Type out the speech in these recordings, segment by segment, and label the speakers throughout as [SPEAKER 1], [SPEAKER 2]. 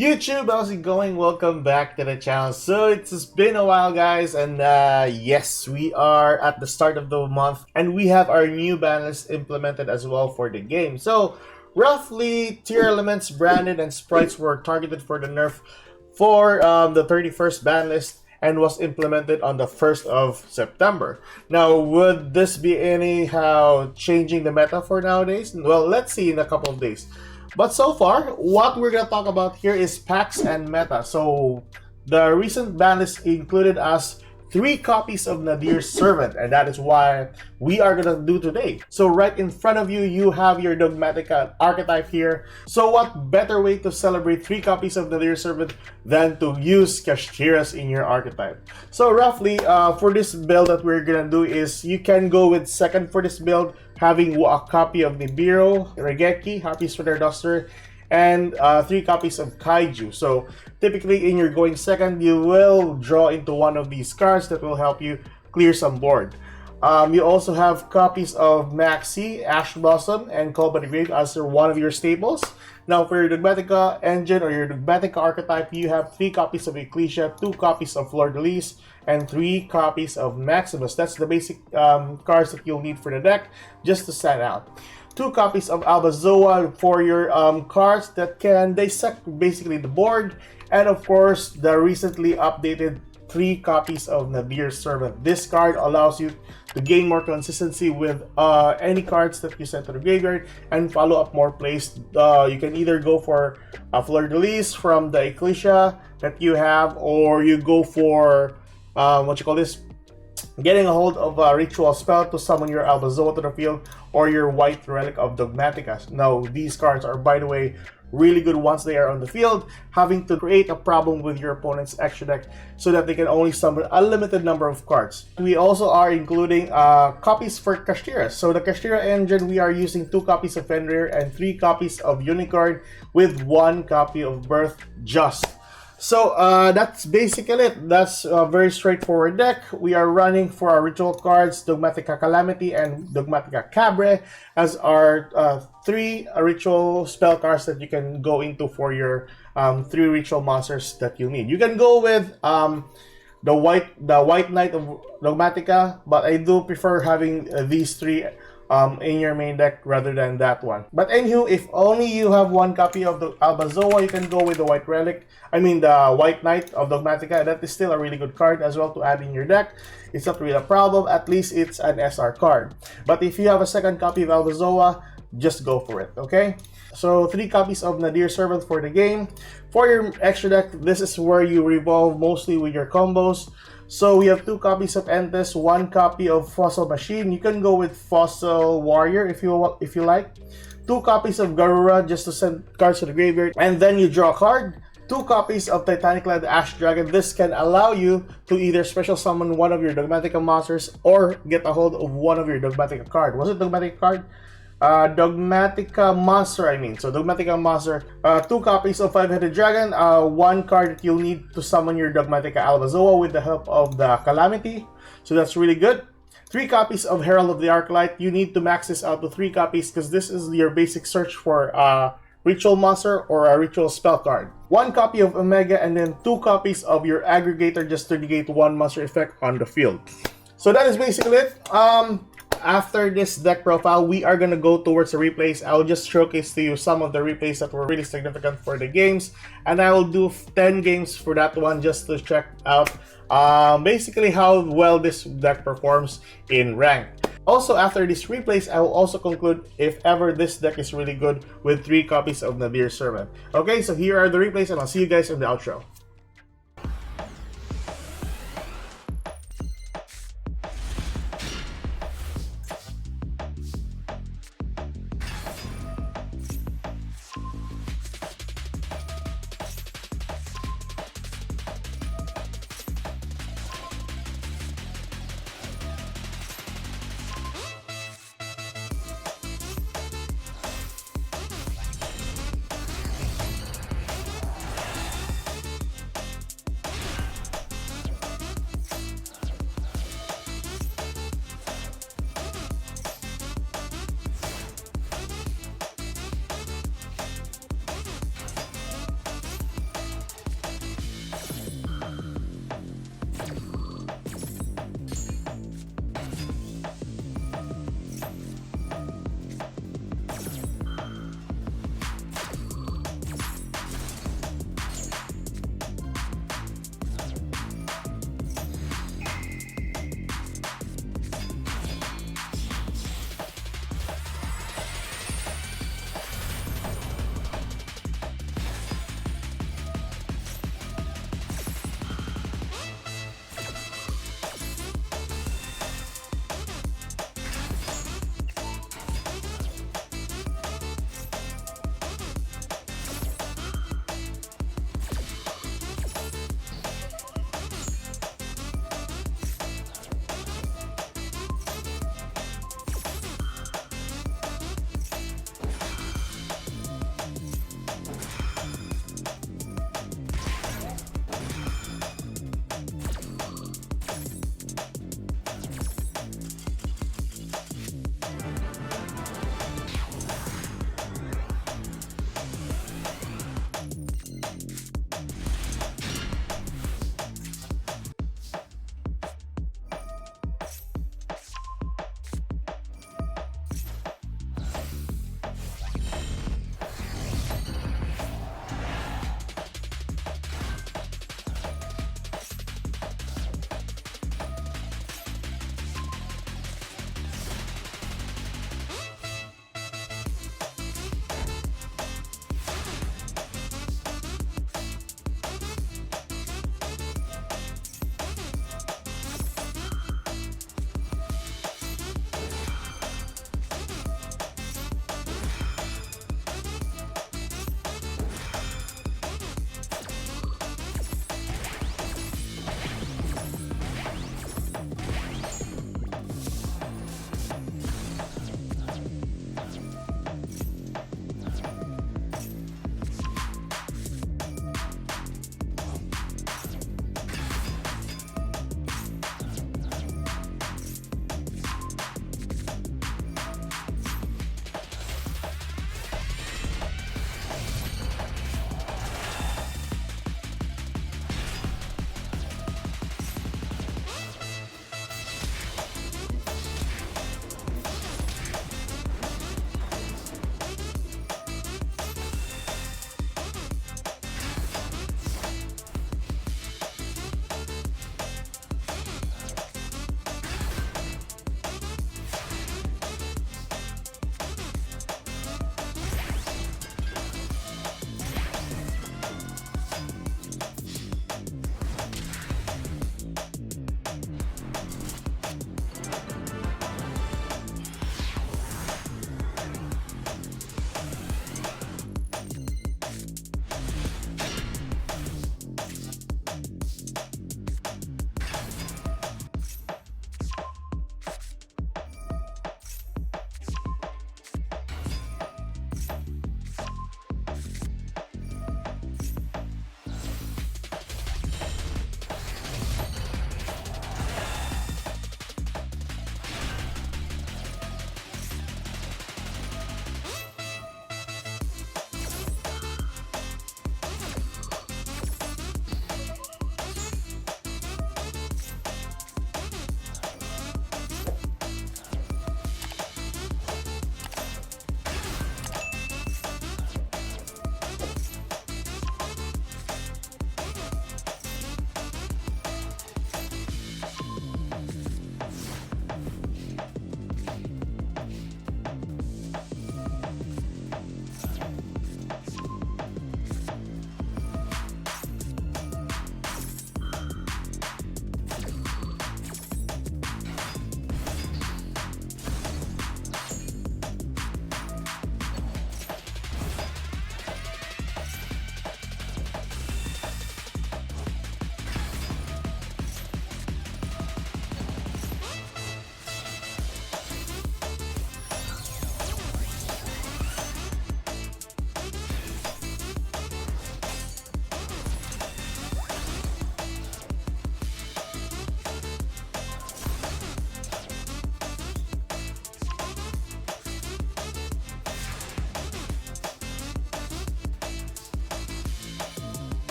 [SPEAKER 1] YouTube, how's it going? Welcome back to the channel. So it's been a while, guys, and yes, we are at the start of the month and we have our new ban list implemented as well for the game. So roughly tier elements, branded, and sprites were targeted for the nerf for the 31st ban list and was implemented on the 1st of September. Now, would this be anyhow changing the meta for nowadays? Well, let's see in a couple of days. But so far, what we're going to talk about here is packs and meta. So the recent ban list included us 3 copies of Nadir's Servant, and that is why we are going to do today. So right in front of you, you have your DOGMATIKA archetype here. So what better way to celebrate 3 copies of Nadir's Servant than to use KASHTIRAS in your archetype? So roughly, for this build that we're going to do is, you can go with second for this build, having a copy of Nibiru, Regeki, Happy Sweater Duster, and 3 copies of Kaiju. So typically in your going second, you will draw into one of these cards that will help you clear some board. You also have copies of Maxi, Ash Blossom, and Call by the Grave as one of your staples. Now for your DOGMATIKA engine or your DOGMATIKA archetype, you have 3 copies of Ecclesia, 2 copies of Fleur de Lis, and 3 copies of Maximus. That's the basic cards that you'll need for the deck, just to stand out. 2 copies of Albazoa for your cards that can dissect basically the board. And of course, the recently updated 3 copies of Nadir's Servant. This card allows you to gain more consistency with any cards that you send to the graveyard and follow up more plays. You can either go for a Fleur de Lis from the Ecclesia that you have, or you go for getting a hold of a ritual spell to summon your Albazoa to the field, or your white relic of DOGMATIKA. Now, these cards are, by the way, really good once they are on the field, having to create a problem with your opponent's extra deck so that they can only summon a limited number of cards. We also are including copies for KASHTIRAS. So the KASHTIRA engine, we are using 2 copies of Fenrir and 3 copies of Unicorn with 1 copy of Birth Just. So that's basically it. That's a very straightforward deck. We are running for our ritual cards, DOGMATIKA Calamity and DOGMATIKA Cabre, as our 3 ritual spell cards that you can go into for your 3 ritual monsters that you need. You can go with the white knight of DOGMATIKA, but I do prefer having these 3 in your main deck rather than that one. But anywho, if only you have 1 copy of the Albazoa, you can go with the white relic. The white knight of DOGMATIKA. That is still a really good card as well to add in your deck. It's not really a problem. At least it's an SR card. But if you have a second copy of Albazoa, just go for it, okay? So 3 copies of Nadir's Servant for the game. For your extra deck, this is where you revolve mostly with your combos. So we have 2 copies of Entes, 1 copy of Fossil Machine. You can go with Fossil Warrior if you like. 2 copies of Garura just to send cards to the graveyard, and then you draw a card. 2 copies of Titanic Led Ash Dragon. This can allow you to either special summon one of your DOGMATIKA monsters or get a hold of one of your DOGMATIKA card. Was it DOGMATIKA card? DOGMATIKA Monster, So DOGMATIKA Monster, 2 copies of 5-Headed Dragon, 1 card that you'll need to summon your DOGMATIKA Albazoa with the help of the Calamity. So that's really good. 3 copies of Herald of the Arclight. You need to max this out to 3 copies because this is your basic search for ritual monster or a ritual spell card. 1 copy of Omega, and then 2 copies of your Aggregator just to negate 1 monster effect on the field. So that is basically it. After this deck profile, we are going to go towards the replays. I'll just showcase to you some of the replays that were really significant for the games, and I will do 10 games for that one just to check out basically how well this deck performs in rank. Also, after these replays, I will also conclude if ever this deck is really good with 3 copies of Nadir's Servant. Okay, so here are the replays, and I'll see you guys in the outro.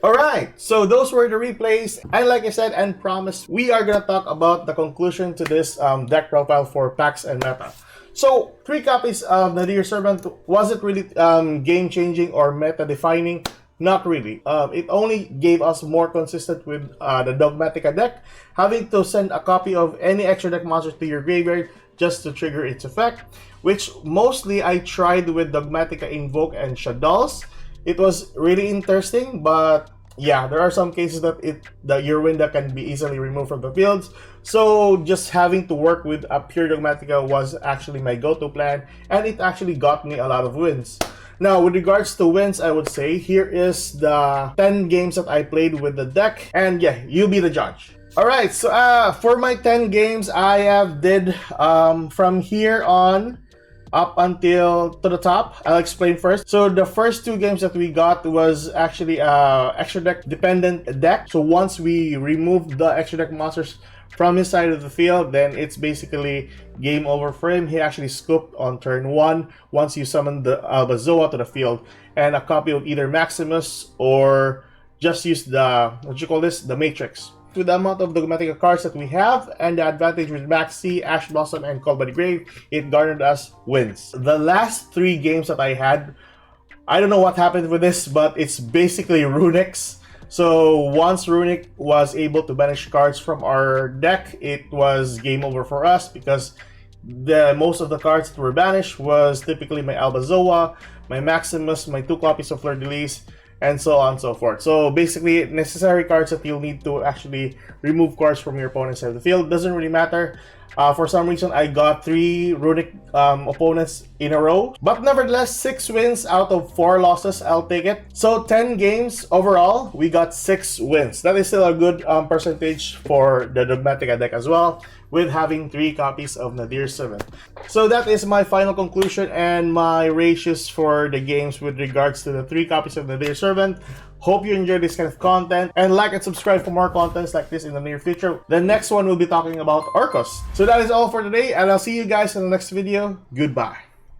[SPEAKER 1] Alright, so those were the replays, and like I said and promised, we are gonna talk about the conclusion to this deck profile for packs and meta. So, 3 copies of Nadir Servant, was it really game-changing or meta-defining? Not really. It only gave us more consistent with the Dogmatika deck, having to send a copy of any extra deck monster to your graveyard just to trigger its effect, which mostly I tried with Dogmatika Invoke and Shaddolls. It was really interesting, but yeah, there are some cases that your Winda can be easily removed from the fields. So just having to work with a pure Dogmatika was actually my go-to plan, and it actually got me a lot of wins. Now, with regards to wins, I would say here is the 10 games that I played with the deck, and yeah, you be the judge. Alright, so for my 10 games, I have did from here on up until to the top. I'll explain first. So the first 2 games that we got was actually extra deck dependent deck. So once we remove the extra deck monsters from his side of the field, then it's basically game over for him. He actually scooped on turn 1 once you summon the Albazoa to the field, and a copy of either Maximus or just use the, what you call this, the Matrix. With the amount of Dogmatika cards that we have and the advantage with Maxi, Ash Blossom, and Call by the Grave, it garnered us wins. The last 3 games that I had, I don't know what happened with this, but it's basically Runics. So once Runic was able to banish cards from our deck, it was game over for us, because most of the cards that were banished was typically my Albazoa, my Maximus, my 2 copies of Fleur de Lis, and so on and so forth. So basically, necessary cards that you'll need to actually remove cards from your opponent's side of the field. Doesn't really matter. For some reason, I got 3 Runic opponents in a row. But nevertheless, 6 wins out of 4 losses. I'll take it. So 10 games overall, we got 6 wins. That is still a good percentage for the Dogmatika deck as well, with having 3 copies of Nadir 7. So that is my final conclusion and my ratios for the games with regards to the 3 copies of Nadir Servant. Hope you enjoyed this kind of content, and like and subscribe for more contents like this in the near future. The next one will be talking about Orcos. So that is all for today, and I'll see you guys in the next video. Goodbye.